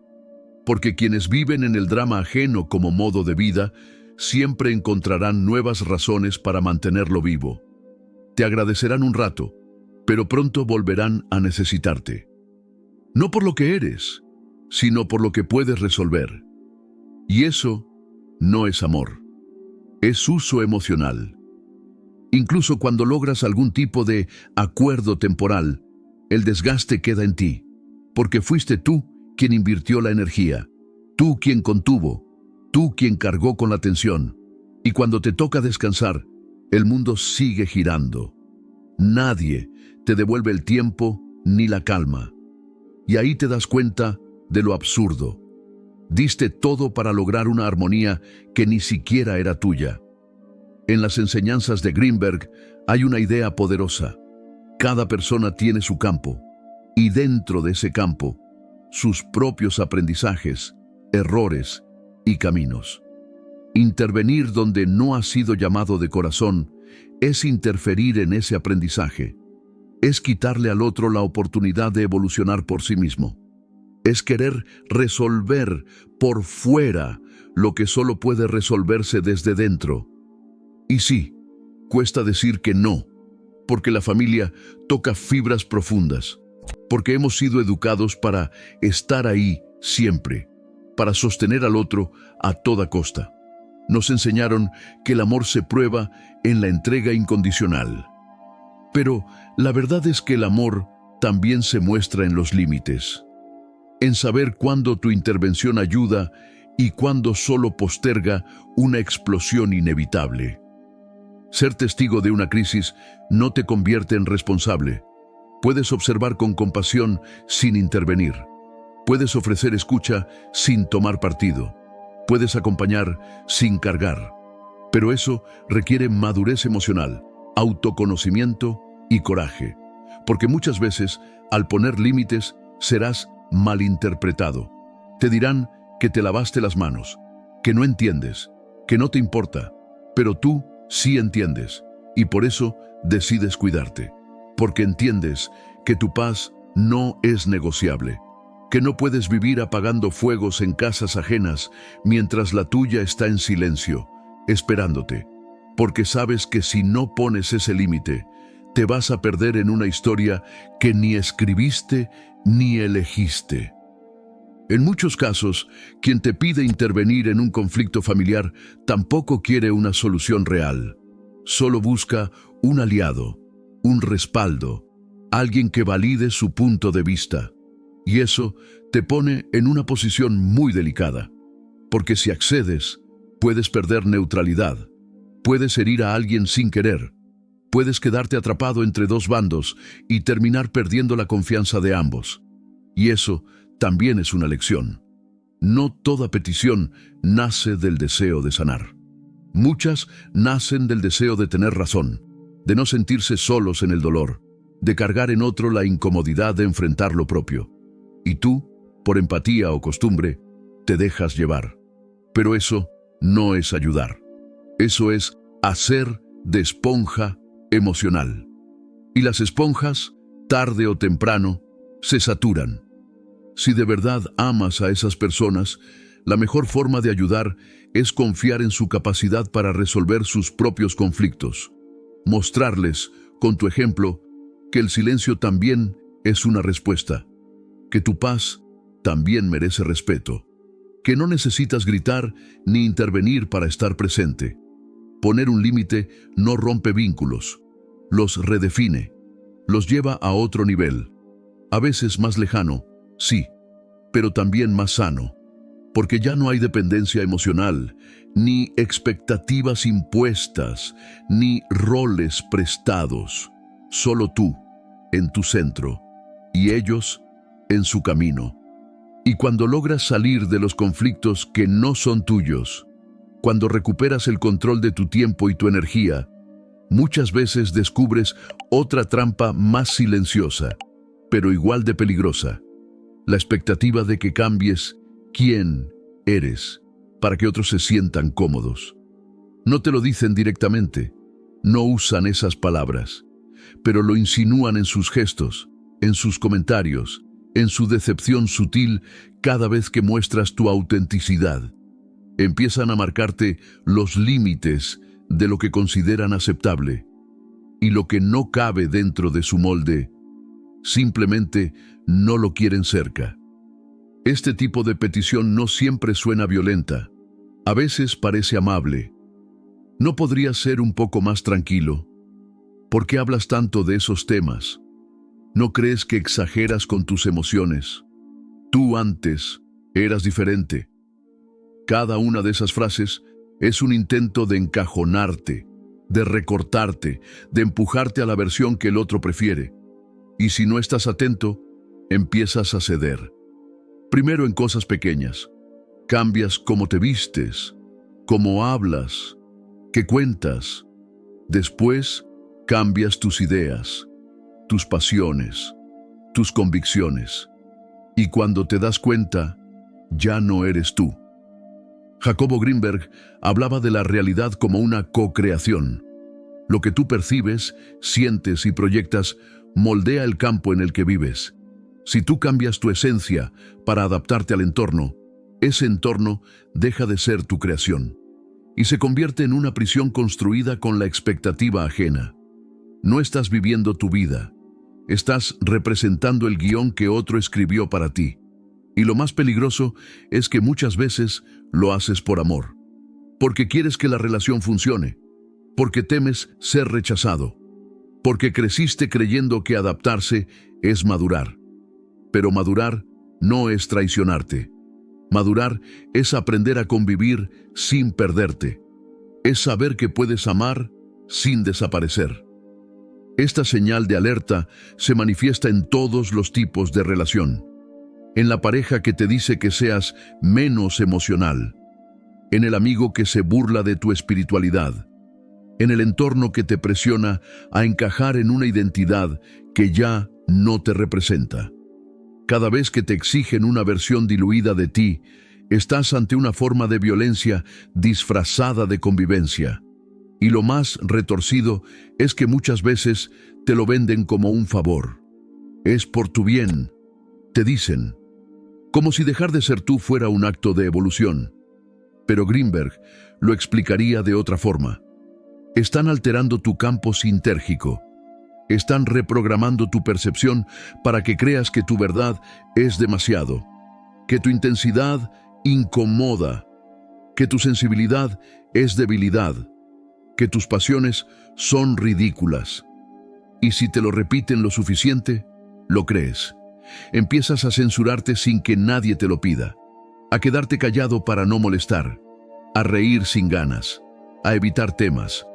Porque quienes viven en el drama ajeno como modo de vida, siempre encontrarán nuevas razones para mantenerlo vivo. Te agradecerán un rato, pero pronto volverán a necesitarte. No por lo que eres, sino por lo que puedes resolver. Y eso no es amor, es uso emocional. Incluso cuando logras algún tipo de acuerdo temporal, el desgaste queda en ti, porque fuiste tú quien invirtió la energía, tú quien contuvo, tú quien cargó con la tensión. Y cuando te toca descansar, el mundo sigue girando. Nadie te devuelve el tiempo ni la calma. Y ahí te das cuenta de lo absurdo. Diste todo para lograr una armonía que ni siquiera era tuya. En las enseñanzas de Greenberg hay una idea poderosa. Cada persona tiene su campo, y dentro de ese campo, sus propios aprendizajes, errores y caminos. Intervenir donde no has sido llamado de corazón es interferir en ese aprendizaje. Es quitarle al otro la oportunidad de evolucionar por sí mismo. Es querer resolver por fuera lo que solo puede resolverse desde dentro. Y sí, cuesta decir que no, porque la familia toca fibras profundas, porque hemos sido educados para estar ahí siempre, para sostener al otro a toda costa. Nos enseñaron que el amor se prueba en la entrega incondicional. Pero la verdad es que el amor también se muestra en los límites. En saber cuándo tu intervención ayuda y cuándo solo posterga una explosión inevitable. Ser testigo de una crisis no te convierte en responsable. Puedes observar con compasión sin intervenir. Puedes ofrecer escucha sin tomar partido. Puedes acompañar sin cargar. Pero eso requiere madurez emocional, autoconocimiento y coraje. Porque muchas veces, al poner límites, serás malinterpretado. Te dirán que te lavaste las manos, que no entiendes, que no te importa, pero tú sí entiendes, y por eso decides cuidarte, porque entiendes que tu paz no es negociable, que no puedes vivir apagando fuegos en casas ajenas mientras la tuya está en silencio, esperándote, porque sabes que si no pones ese límite, te vas a perder en una historia que ni escribiste ni elegiste. En muchos casos, quien te pide intervenir en un conflicto familiar tampoco quiere una solución real. Solo busca un aliado, un respaldo, alguien que valide su punto de vista. Y eso te pone en una posición muy delicada, porque si accedes, puedes perder neutralidad, puedes herir a alguien sin querer, puedes quedarte atrapado entre dos bandos y terminar perdiendo la confianza de ambos. Y eso también es una lección. No toda petición nace del deseo de sanar. Muchas nacen del deseo de tener razón, de no sentirse solos en el dolor, de cargar en otro la incomodidad de enfrentar lo propio. Y tú, por empatía o costumbre, te dejas llevar. Pero eso no es ayudar. Eso es hacer de esponja emocional. Y las esponjas, tarde o temprano, se saturan. Si de verdad amas a esas personas, la mejor forma de ayudar es confiar en su capacidad para resolver sus propios conflictos. Mostrarles, con tu ejemplo, que el silencio también es una respuesta, que tu paz también merece respeto, que no necesitas gritar ni intervenir para estar presente. Poner un límite no rompe vínculos, los redefine, los lleva a otro nivel, a veces más lejano, sí, pero también más sano, porque ya no hay dependencia emocional, ni expectativas impuestas, ni roles prestados. Solo tú, en tu centro, y ellos en su camino. Y cuando logras salir de los conflictos que no son tuyos, cuando recuperas el control de tu tiempo y tu energía, muchas veces descubres otra trampa más silenciosa, pero igual de peligrosa. La expectativa de que cambies quién eres para que otros se sientan cómodos. No te lo dicen directamente, no usan esas palabras, pero lo insinúan en sus gestos, en sus comentarios, en su decepción sutil cada vez que muestras tu autenticidad. Empiezan a marcarte los límites de lo que consideran aceptable, y lo que no cabe dentro de su molde, simplemente no lo quieren cerca. Este tipo de petición no siempre suena violenta, a veces parece amable. ¿No podrías ser un poco más tranquilo? ¿Por qué hablas tanto de esos temas? ¿No crees que exageras con tus emociones? Tú antes eras diferente. Cada una de esas frases es un intento de encajonarte, de recortarte, de empujarte a la versión que el otro prefiere. Y si no estás atento, empiezas a ceder. Primero en cosas pequeñas. Cambias cómo te vistes, cómo hablas, qué cuentas. Después, cambias tus ideas, tus pasiones, tus convicciones. Y cuando te das cuenta, ya no eres tú. Jacobo Greenberg hablaba de la realidad como una co-creación. Lo que tú percibes, sientes y proyectas moldea el campo en el que vives. Si tú cambias tu esencia para adaptarte al entorno, ese entorno deja de ser tu creación y se convierte en una prisión construida con la expectativa ajena. No estás viviendo tu vida, estás representando el guión que otro escribió para ti. Y lo más peligroso es que muchas veces lo haces por amor, porque quieres que la relación funcione, porque temes ser rechazado, porque creciste creyendo que adaptarse es madurar. Pero madurar no es traicionarte. Madurar es aprender a convivir sin perderte. Es saber que puedes amar sin desaparecer. Esta señal de alerta se manifiesta en todos los tipos de relación. En la pareja que te dice que seas menos emocional, en el amigo que se burla de tu espiritualidad, en el entorno que te presiona a encajar en una identidad que ya no te representa. Cada vez que te exigen una versión diluida de ti, estás ante una forma de violencia disfrazada de convivencia. Y lo más retorcido es que muchas veces te lo venden como un favor. Es por tu bien, te dicen, como si dejar de ser tú fuera un acto de evolución. Pero Greenberg lo explicaría de otra forma. Están alterando tu campo sintérgico. Están reprogramando tu percepción para que creas que tu verdad es demasiado, que tu intensidad incomoda, que tu sensibilidad es debilidad, que tus pasiones son ridículas. Y si te lo repiten lo suficiente, lo crees. Empiezas a censurarte sin que nadie te lo pida, a quedarte callado para no molestar, a reír sin ganas, a evitar temas,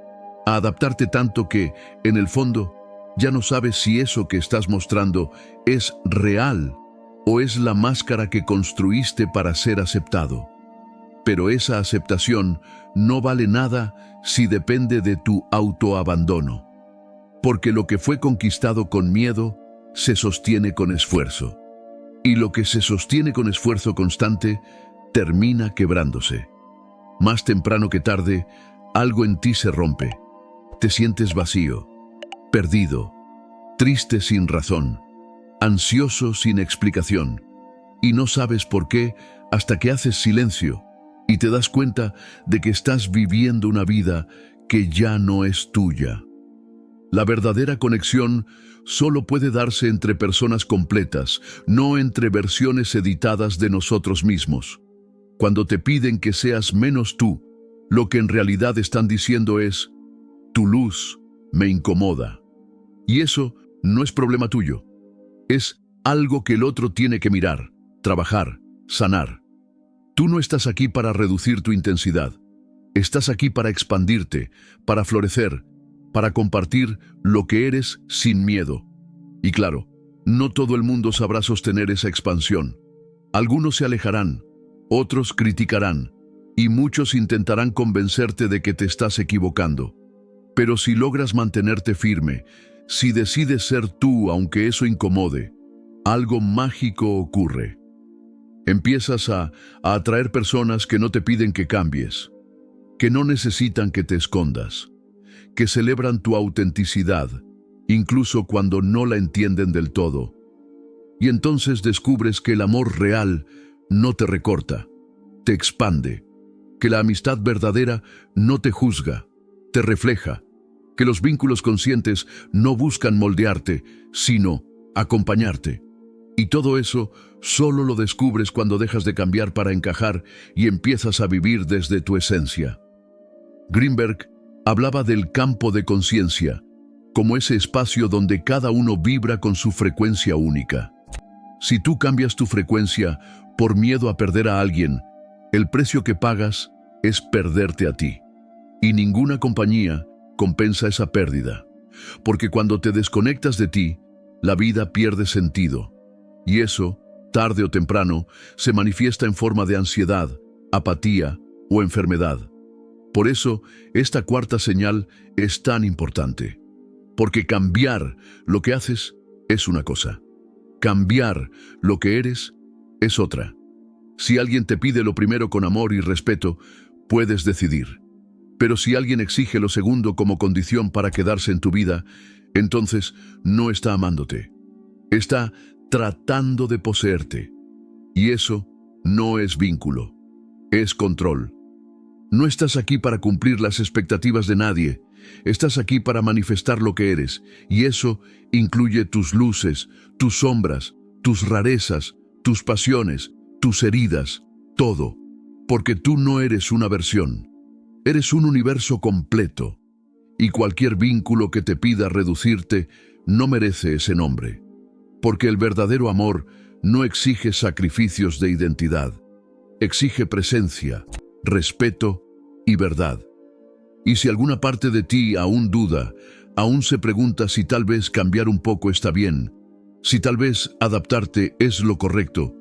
a adaptarte tanto que, en el fondo, ya no sabes si eso que estás mostrando es real o es la máscara que construiste para ser aceptado. Pero esa aceptación no vale nada si depende de tu autoabandono, porque lo que fue conquistado con miedo se sostiene con esfuerzo, y lo que se sostiene con esfuerzo constante termina quebrándose. Más temprano que tarde, algo en ti se rompe. Te sientes vacío, perdido, triste sin razón, ansioso sin explicación, y no sabes por qué hasta que haces silencio y te das cuenta de que estás viviendo una vida que ya no es tuya. La verdadera conexión solo puede darse entre personas completas, no entre versiones editadas de nosotros mismos. Cuando te piden que seas menos tú, lo que en realidad están diciendo es: tu luz me incomoda. Y eso no es problema tuyo. Es algo que el otro tiene que mirar, trabajar, sanar. Tú no estás aquí para reducir tu intensidad. Estás aquí para expandirte, para florecer, para compartir lo que eres sin miedo. Y claro, no todo el mundo sabrá sostener esa expansión. Algunos se alejarán, otros criticarán, y muchos intentarán convencerte de que te estás equivocando. Pero si logras mantenerte firme, si decides ser tú aunque eso incomode, algo mágico ocurre. Empiezas a atraer personas que no te piden que cambies, que no necesitan que te escondas, que celebran tu autenticidad, incluso cuando no la entienden del todo. Y entonces descubres que el amor real no te recorta, te expande, que la amistad verdadera no te juzga, te refleja, que los vínculos conscientes no buscan moldearte, sino acompañarte. Y todo eso solo lo descubres cuando dejas de cambiar para encajar y empiezas a vivir desde tu esencia. Greenberg hablaba del campo de conciencia, como ese espacio donde cada uno vibra con su frecuencia única. Si tú cambias tu frecuencia por miedo a perder a alguien, el precio que pagas es perderte a ti. Y ninguna compañía compensa esa pérdida, porque cuando te desconectas de ti, la vida pierde sentido. Y eso, tarde o temprano, se manifiesta en forma de ansiedad, apatía o enfermedad. Por eso, esta cuarta señal es tan importante. Porque cambiar lo que haces es una cosa. Cambiar lo que eres es otra. Si alguien te pide lo primero con amor y respeto, puedes decidir. Pero si alguien exige lo segundo como condición para quedarse en tu vida, entonces no está amándote. Está tratando de poseerte. Y eso no es vínculo, es control. No estás aquí para cumplir las expectativas de nadie. Estás aquí para manifestar lo que eres, y eso incluye tus luces, tus sombras, tus rarezas, tus pasiones, tus heridas, todo. Porque tú no eres una versión, eres un universo completo, y cualquier vínculo que te pida reducirte no merece ese nombre. Porque el verdadero amor no exige sacrificios de identidad, exige presencia, respeto y verdad. Y si alguna parte de ti aún duda, aún se pregunta si tal vez cambiar un poco está bien, si tal vez adaptarte es lo correcto,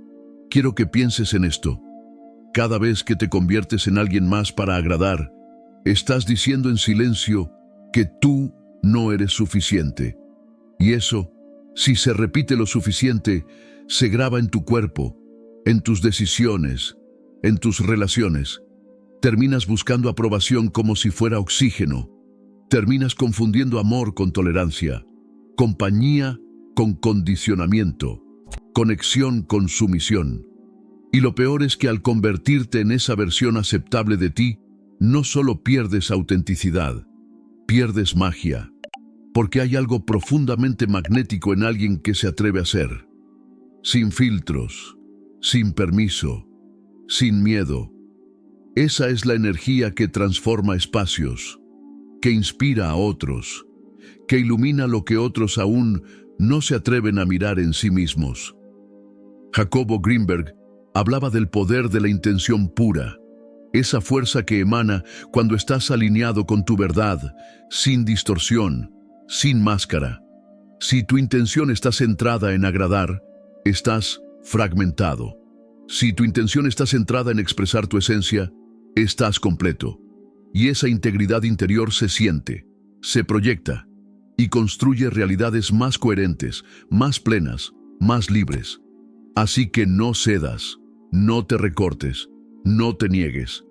quiero que pienses en esto. Cada vez que te conviertes en alguien más para agradar, estás diciendo en silencio que tú no eres suficiente. Y eso, si se repite lo suficiente, se graba en tu cuerpo, en tus decisiones, en tus relaciones. Terminas buscando aprobación como si fuera oxígeno. Terminas confundiendo amor con tolerancia, compañía con condicionamiento, conexión con sumisión. Y lo peor es que al convertirte en esa versión aceptable de ti, no solo pierdes autenticidad, pierdes magia, porque hay algo profundamente magnético en alguien que se atreve a ser. Sin filtros, sin permiso, sin miedo. Esa es la energía que transforma espacios, que inspira a otros, que ilumina lo que otros aún no se atreven a mirar en sí mismos. Jacobo Greenberg hablaba del poder de la intención pura, esa fuerza que emana cuando estás alineado con tu verdad, sin distorsión, sin máscara. Si tu intención está centrada en agradar, estás fragmentado. Si tu intención está centrada en expresar tu esencia, estás completo. Y esa integridad interior se siente, se proyecta y construye realidades más coherentes, más plenas, más libres. Así que no cedas, no te recortes, no te niegues.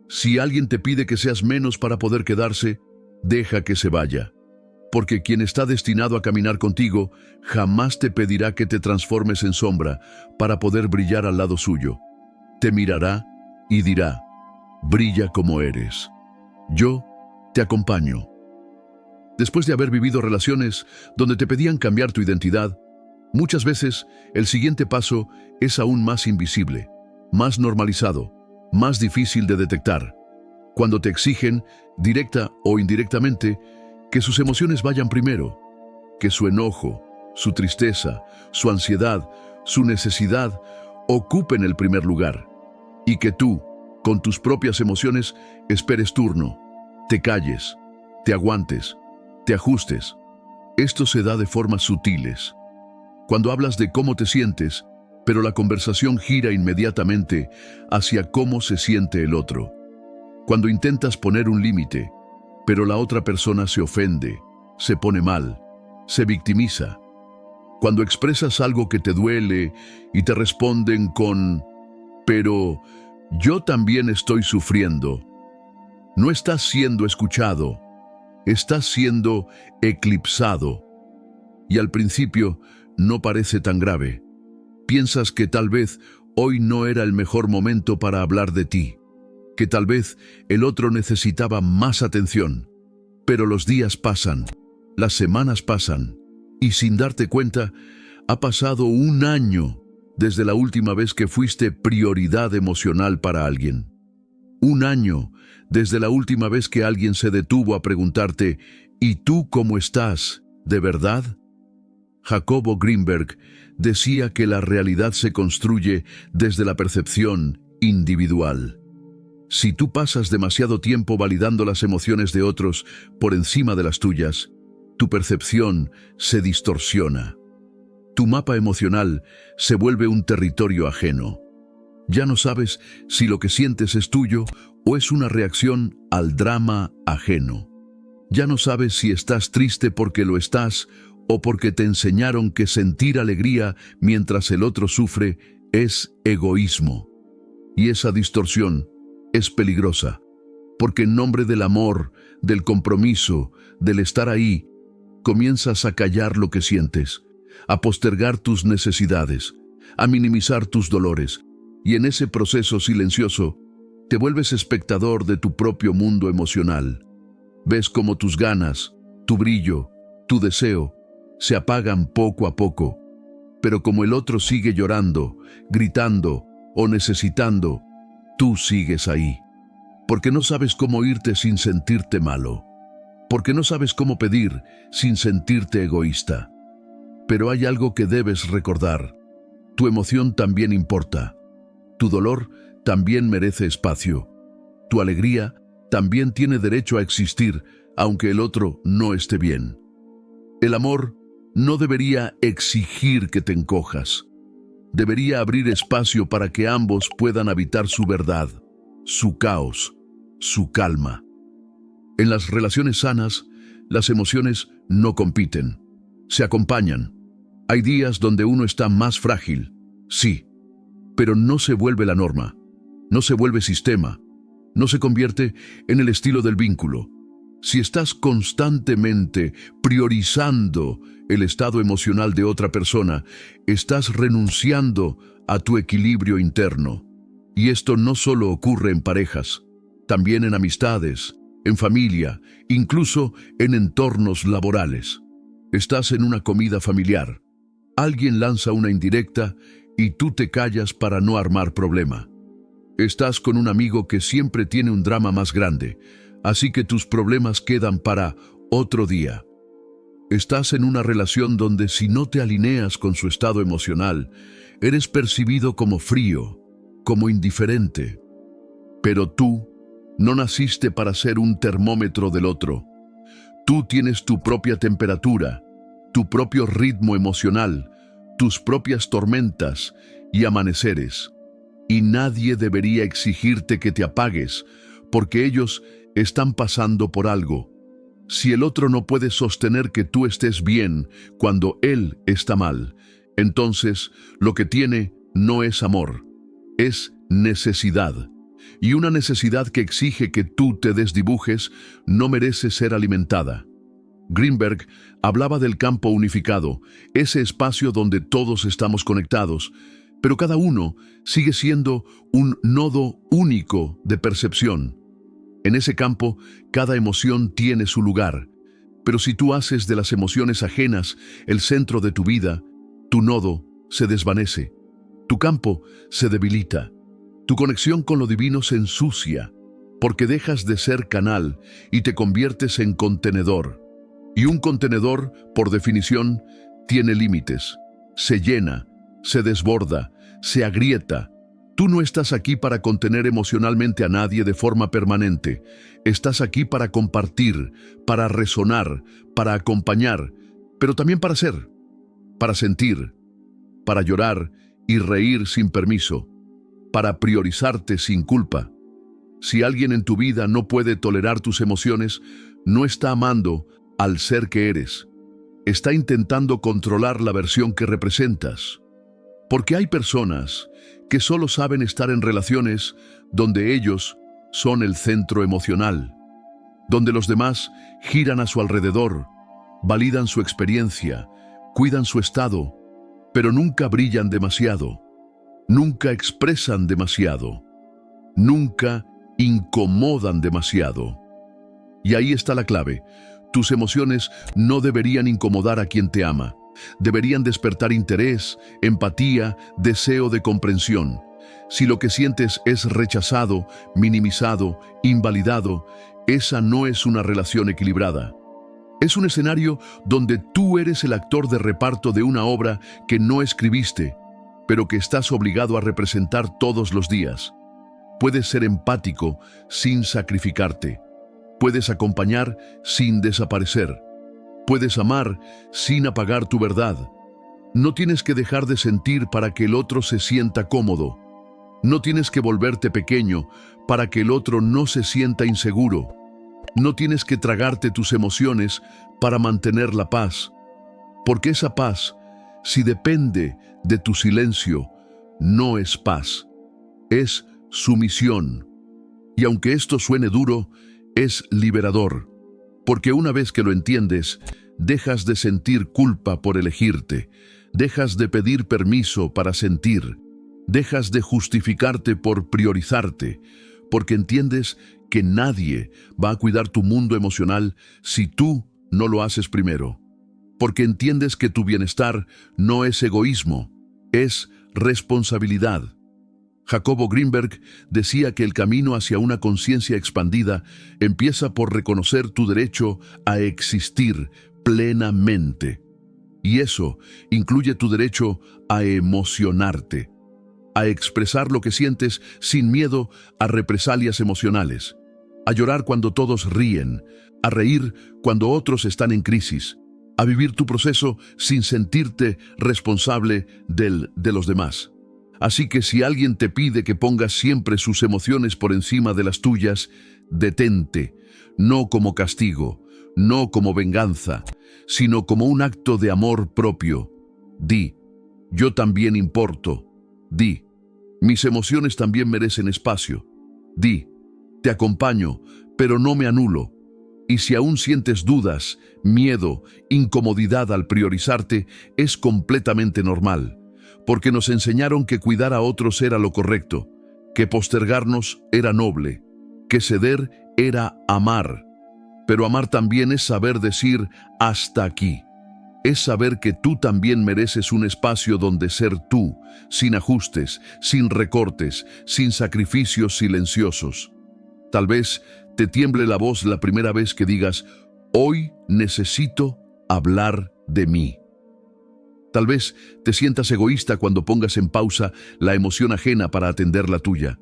Si alguien te pide que seas menos para poder quedarse, deja que se vaya. Porque quien está destinado a caminar contigo jamás te pedirá que te transformes en sombra para poder brillar al lado suyo. Te mirará y dirá, brilla como eres. Yo te acompaño. Después de haber vivido relaciones donde te pedían cambiar tu identidad, muchas veces el siguiente paso es aún más invisible, más normalizado, más difícil de detectar. Cuando te exigen, directa o indirectamente, que sus emociones vayan primero, que su enojo, su tristeza, su ansiedad, su necesidad ocupen el primer lugar, y que tú, con tus propias emociones, esperes turno, te calles, te aguantes, te ajustes. Esto se da de formas sutiles. Cuando hablas de cómo te sientes, pero la conversación gira inmediatamente hacia cómo se siente el otro. Cuando intentas poner un límite, pero la otra persona se ofende, se pone mal, se victimiza. Cuando expresas algo que te duele y te responden con, pero yo también estoy sufriendo. No estás siendo escuchado, estás siendo eclipsado. Y al principio no parece tan grave. Piensas que tal vez hoy no era el mejor momento para hablar de ti, que tal vez el otro necesitaba más atención. Pero los días pasan, las semanas pasan, y sin darte cuenta, ha pasado un año desde la última vez que fuiste prioridad emocional para alguien. Un año desde la última vez que alguien se detuvo a preguntarte, ¿y tú cómo estás? ¿De verdad? Jacobo Greenberg decía que la realidad se construye desde la percepción individual. Si tú pasas demasiado tiempo validando las emociones de otros por encima de las tuyas, tu percepción se distorsiona. Tu mapa emocional se vuelve un territorio ajeno. Ya no sabes si lo que sientes es tuyo o es una reacción al drama ajeno. Ya no sabes si estás triste porque lo estás o porque te enseñaron que sentir alegría mientras el otro sufre es egoísmo. Y esa distorsión es peligrosa, porque en nombre del amor, del compromiso, del estar ahí, comienzas a callar lo que sientes, a postergar tus necesidades, a minimizar tus dolores, y en ese proceso silencioso te vuelves espectador de tu propio mundo emocional. Ves cómo tus ganas, tu brillo, tu deseo, se apagan poco a poco, pero como el otro sigue llorando, gritando o necesitando, tú sigues ahí, porque no sabes cómo irte sin sentirte malo, porque no sabes cómo pedir sin sentirte egoísta. Pero hay algo que debes recordar. Tu emoción también importa. Tu dolor también merece espacio. Tu alegría también tiene derecho a existir, aunque el otro no esté bien. El amor no debería exigir que te encojas. Debería abrir espacio para que ambos puedan habitar su verdad, su caos, su calma. En las relaciones sanas, las emociones no compiten, se acompañan. Hay días donde uno está más frágil, sí, pero no se vuelve la norma, no se vuelve sistema, no se convierte en el estilo del vínculo. Si estás constantemente priorizando el estado emocional de otra persona, estás renunciando a tu equilibrio interno. Y esto no solo ocurre en parejas, también en amistades, en familia, incluso en entornos laborales. Estás en una comida familiar. Alguien lanza una indirecta y tú te callas para no armar problema. Estás con un amigo que siempre tiene un drama más grande, así que tus problemas quedan para otro día. Estás en una relación donde si no te alineas con su estado emocional, eres percibido como frío, como indiferente. Pero tú no naciste para ser un termómetro del otro. Tú tienes tu propia temperatura, tu propio ritmo emocional, tus propias tormentas y amaneceres. Y nadie debería exigirte que te apagues, porque ellos están pasando por algo. Si el otro no puede sostener que tú estés bien cuando él está mal, entonces lo que tiene no es amor, es necesidad. Y una necesidad que exige que tú te desdibujes no merece ser alimentada. Greenberg hablaba del campo unificado, ese espacio donde todos estamos conectados, pero cada uno sigue siendo un nodo único de percepción. En ese campo, cada emoción tiene su lugar, pero si tú haces de las emociones ajenas el centro de tu vida, tu nodo se desvanece, tu campo se debilita, tu conexión con lo divino se ensucia, porque dejas de ser canal y te conviertes en contenedor. Y un contenedor, por definición, tiene límites, se llena, se desborda, se agrieta. Tú no estás aquí para contener emocionalmente a nadie de forma permanente. Estás aquí para compartir, para resonar, para acompañar, pero también para ser, para sentir, para llorar y reír sin permiso, para priorizarte sin culpa. Si alguien en tu vida no puede tolerar tus emociones, no está amando al ser que eres. Está intentando controlar la versión que representas. Porque hay personas que solo saben estar en relaciones donde ellos son el centro emocional, donde los demás giran a su alrededor, validan su experiencia, cuidan su estado, pero nunca brillan demasiado, nunca expresan demasiado, nunca incomodan demasiado. Y ahí está la clave. Tus emociones no deberían incomodar a quien te ama. Deberían despertar interés, empatía, deseo de comprensión. Si lo que sientes es rechazado, minimizado, invalidado, esa no es una relación equilibrada. Es un escenario donde tú eres el actor de reparto de una obra que no escribiste, pero que estás obligado a representar todos los días. Puedes ser empático sin sacrificarte. Puedes acompañar sin desaparecer. Puedes amar sin apagar tu verdad. No tienes que dejar de sentir para que el otro se sienta cómodo. No tienes que volverte pequeño para que el otro no se sienta inseguro. No tienes que tragarte tus emociones para mantener la paz. Porque esa paz, si depende de tu silencio, no es paz. Es sumisión. Y aunque esto suene duro, es liberador. Porque una vez que lo entiendes, dejas de sentir culpa por elegirte, dejas de pedir permiso para sentir, dejas de justificarte por priorizarte, porque entiendes que nadie va a cuidar tu mundo emocional si tú no lo haces primero. Porque entiendes que tu bienestar no es egoísmo, es responsabilidad. Jacobo Greenberg decía que el camino hacia una conciencia expandida empieza por reconocer tu derecho a existir plenamente. Y eso incluye tu derecho a emocionarte, a expresar lo que sientes sin miedo a represalias emocionales. a llorar cuando todos ríen, a reír cuando otros están en crisis, a vivir tu proceso sin sentirte responsable de los demás. Así que si alguien te pide que pongas siempre sus emociones por encima de las tuyas, detente, no como castigo, no como venganza, sino como un acto de amor propio. Di, yo también importo. Di, mis emociones también merecen espacio. Di, te acompaño, pero no me anulo. Y si aún sientes dudas, miedo, incomodidad al priorizarte, es completamente normal, porque nos enseñaron que cuidar a otros era lo correcto, que postergarnos era noble, que ceder era amar. Pero amar también es saber decir hasta aquí. Es saber que tú también mereces un espacio donde ser tú, sin ajustes, sin recortes, sin sacrificios silenciosos. Tal vez te tiemble la voz la primera vez que digas, hoy necesito hablar de mí. Tal vez te sientas egoísta cuando pongas en pausa la emoción ajena para atender la tuya.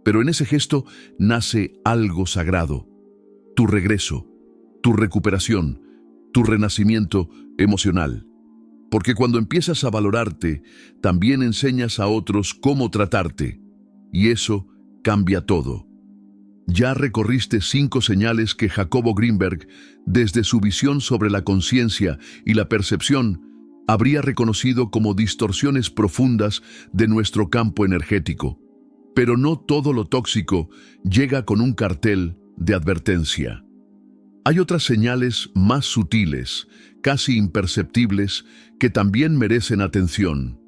Pero en ese gesto nace algo sagrado. Tu regreso, tu recuperación, tu renacimiento emocional. Porque cuando empiezas a valorarte, también enseñas a otros cómo tratarte. Y eso cambia todo. Ya recorriste 5 señales que Jacobo Greenberg, desde su visión sobre la conciencia y la percepción, habría reconocido como distorsiones profundas de nuestro campo energético. Pero no todo lo tóxico llega con un cartel de advertencia. Hay otras señales más sutiles, casi imperceptibles, que también merecen atención.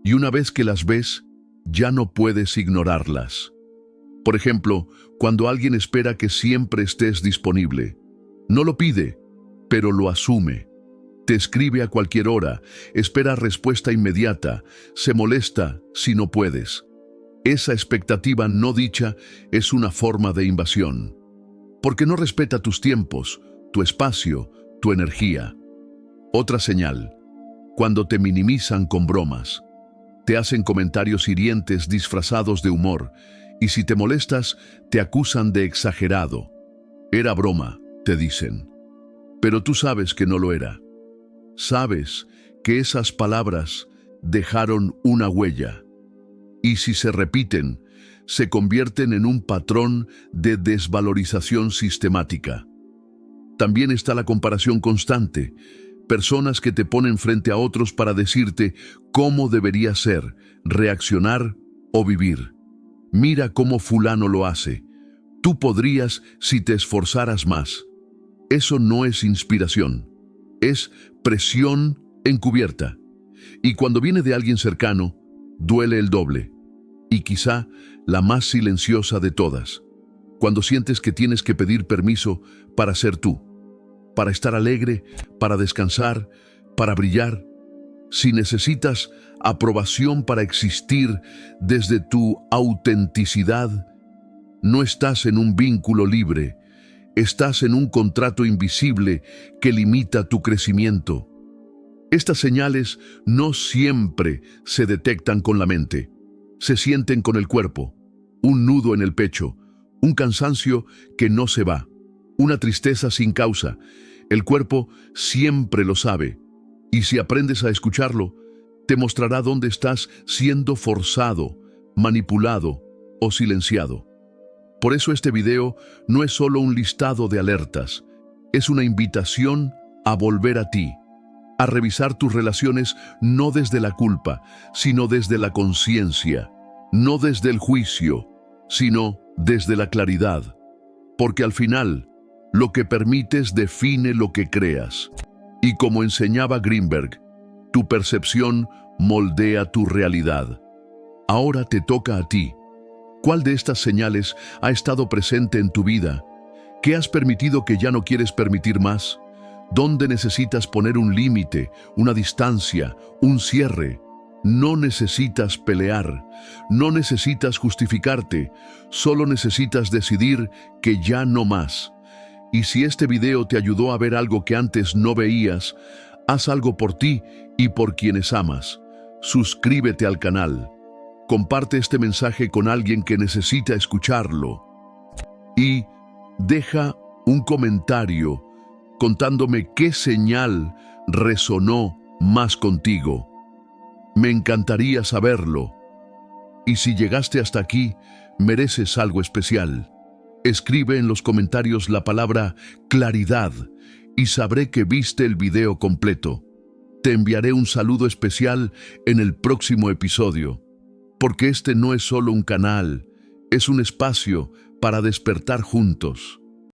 Y una vez que las ves, ya no puedes ignorarlas. Por ejemplo, cuando alguien espera que siempre estés disponible. No lo pide, pero lo asume. Te escribe a cualquier hora, espera respuesta inmediata, se molesta si no puedes. Esa expectativa no dicha es una forma de invasión, porque no respeta tus tiempos, tu espacio, tu energía. Otra señal, cuando te minimizan con bromas. Te hacen comentarios hirientes disfrazados de humor, y si te molestas, te acusan de exagerado. Era broma, te dicen. Pero tú sabes que no lo era. Sabes que esas palabras dejaron una huella. Y si se repiten, se convierten en un patrón de desvalorización sistemática. También está la comparación constante. Personas que te ponen frente a otros para decirte cómo deberías ser, reaccionar o vivir. Mira cómo fulano lo hace. Tú podrías si te esforzaras más. Eso no es inspiración. Es presión encubierta. Y cuando viene de alguien cercano, duele el doble. Y quizá la más silenciosa de todas. Cuando sientes que tienes que pedir permiso para ser tú. Para estar alegre, para descansar, para brillar. Si necesitas aprobación para existir desde tu autenticidad, no estás en un vínculo libre, estás en un contrato invisible que limita tu crecimiento. Estas señales no siempre se detectan con la mente, se sienten con el cuerpo, un nudo en el pecho, un cansancio que no se va, una tristeza sin causa. El cuerpo siempre lo sabe. Y si aprendes a escucharlo, te mostrará dónde estás siendo forzado, manipulado o silenciado. Por eso este video no es solo un listado de alertas, es una invitación a volver a ti, a revisar tus relaciones no desde la culpa, sino desde la conciencia, no desde el juicio, sino desde la claridad. Porque al final, lo que permites define lo que creas. Y como enseñaba Greenberg, tu percepción moldea tu realidad. Ahora te toca a ti. ¿Cuál de estas señales ha estado presente en tu vida? ¿Qué has permitido que ya no quieres permitir más? ¿Dónde necesitas poner un límite, una distancia, un cierre? No necesitas pelear, no necesitas justificarte, solo necesitas decidir que ya no más. Y si este video te ayudó a ver algo que antes no veías, haz algo por ti y por quienes amas. Suscríbete al canal. Comparte este mensaje con alguien que necesita escucharlo. Y Deja un comentario contándome qué señal resonó más contigo. Me encantaría saberlo. Y si llegaste hasta aquí, mereces algo especial. Escribe en los comentarios la palabra claridad y sabré que viste el video completo. Te enviaré un saludo especial en el próximo episodio, porque este no es solo un canal, es un espacio para despertar juntos.